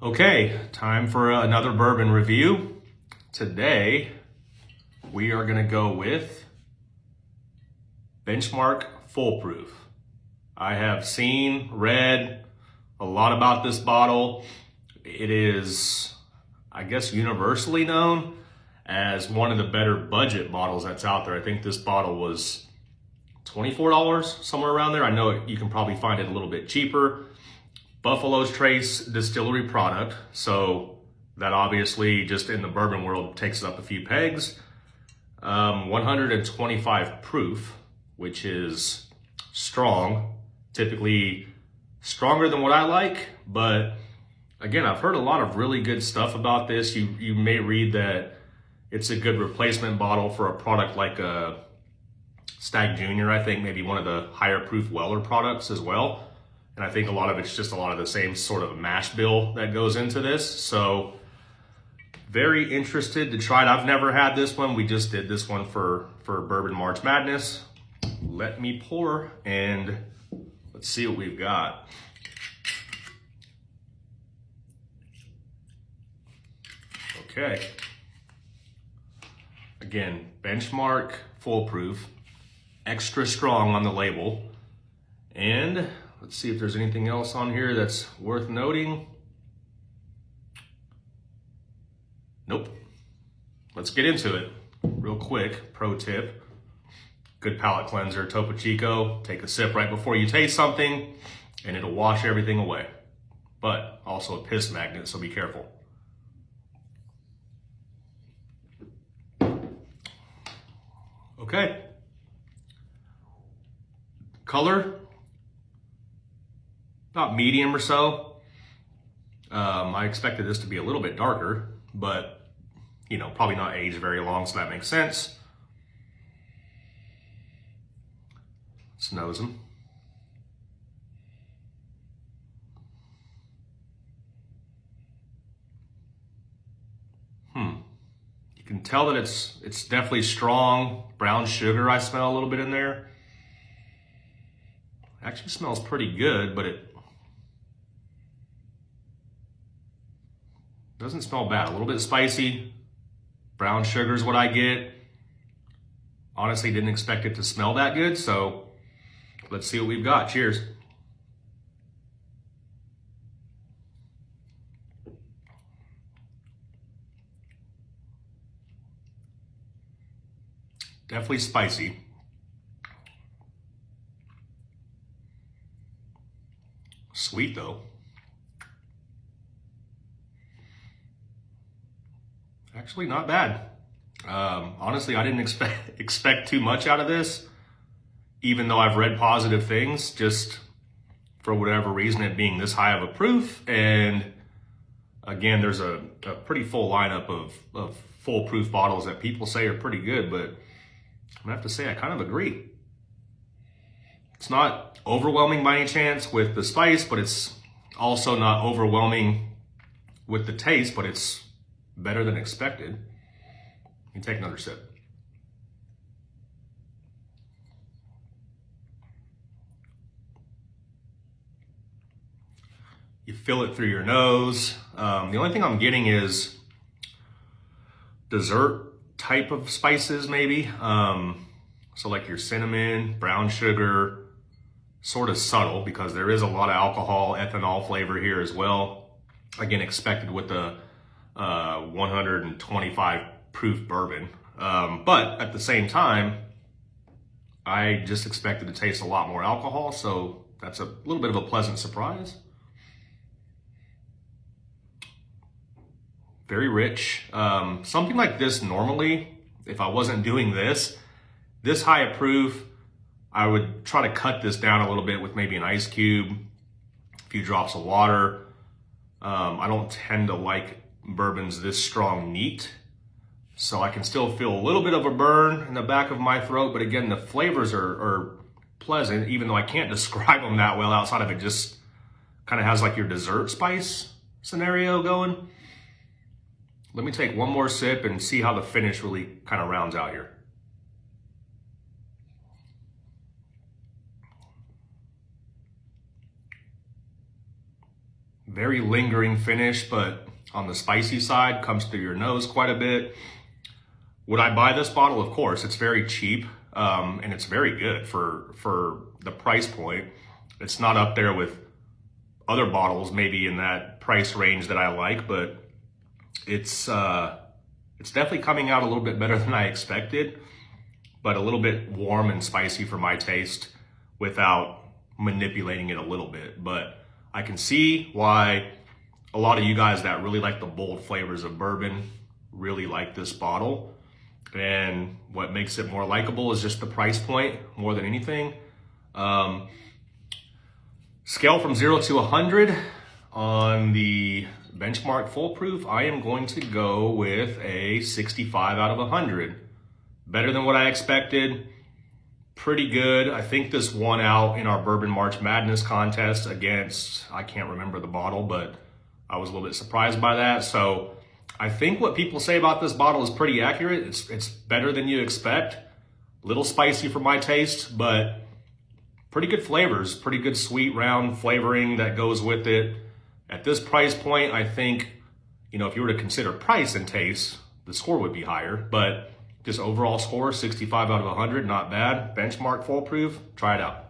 Okay, time for another bourbon review. Today, we are gonna go with Benchmark Foolproof. I have seen, read a lot about this bottle. It is, I guess, universally known as one of the better budget bottles that's out there. I think this bottle was $24, somewhere around there. I know you can probably find it a little bit cheaper. Buffalo's Trace distillery product, so that obviously just in the bourbon world takes up a few pegs. 125 proof, which is strong, typically stronger than what I like, but again, I've heard a lot of really good stuff about this. You may read that it's a good replacement bottle for a product like a Stag Junior, I think maybe one of the higher proof Weller products as well. And I think a lot of it's just a lot of the same sort of mash bill that goes into this. So very interested to try it. I've never had this one. We just did this one for Bourbon March Madness. Let me pour and let's see what we've got. Okay. Again, Benchmark Foolproof, extra strong on the label. And let's see if there's anything else on here that's worth noting. Nope. Let's get into it real quick. Pro tip, good palate cleanser, Topo Chico. Take a sip right before you taste something and it'll wash everything away. But also a piss magnet, so be careful. Okay. Color, about medium or so. I expected this to be a little bit darker, but you know, probably not aged very long, so that makes sense. Let's nose them. You can tell that it's definitely strong. Brown sugar, I smell a little bit in there. Actually smells pretty good, but it doesn't smell bad. A little bit spicy. Brown sugar is what I get. Honestly, didn't expect it to smell that good, so let's see what we've got. Cheers. Definitely spicy. Sweet though. Actually not bad. Honestly, I didn't expect too much out of this, even though I've read positive things, just for whatever reason, it being this high of a proof. And again, there's a pretty full lineup of full proof bottles that people say are pretty good, but I'm gonna have to say I kind of agree. It's not overwhelming by any chance with the spice, but it's also not overwhelming with the taste, but it's better than expected. You can take another sip. You feel it through your nose. The only thing I'm getting is dessert type of spices maybe. So like your cinnamon, brown sugar, sort of subtle because there is a lot of alcohol, ethanol flavor here as well. Again, expected with the 125 proof bourbon. But at the same time, I just expected to taste a lot more alcohol, so that's a little bit of a pleasant surprise. Very rich. Something like this normally, if I wasn't doing this high of proof, I would try to cut this down a little bit with maybe an ice cube, a few drops of water. I don't tend to like bourbons this strong neat, so I can still feel a little bit of a burn in the back of my throat, but again, the flavors are pleasant, even though I can't describe them that well outside of it just kind of has like your dessert spice scenario going. Let me take one more sip and see how the finish really kind of rounds out here. very lingering finish, but on the spicy side, comes through your nose quite a bit. Would I buy this bottle? Of course. It's very cheap, and it's very good for the price point. It's not up there with other bottles maybe in that price range that I like, but it's definitely coming out a little bit better than I expected, but a little bit warm and spicy for my taste without manipulating it a little bit. But I can see why a lot of you guys that really like the bold flavors of bourbon really like this bottle. And what makes it more likable is just the price point more than anything. Scale from 0 to 100 on the benchmark foolproof, I am going to go with a 65 out of 100. Better than what I expected. Pretty good. I think this won out in our Bourbon March Madness contest against, I can't remember the bottle, but I was a little bit surprised by that. So I think what people say about this bottle is pretty accurate. It's better than you expect. A little spicy for my taste, but pretty good flavors, pretty good sweet round flavoring that goes with it. At this price point, I think, if you were to consider price and taste, the score would be higher, but just overall score, 65 out of 100, not bad. Benchmark foolproof, try it out.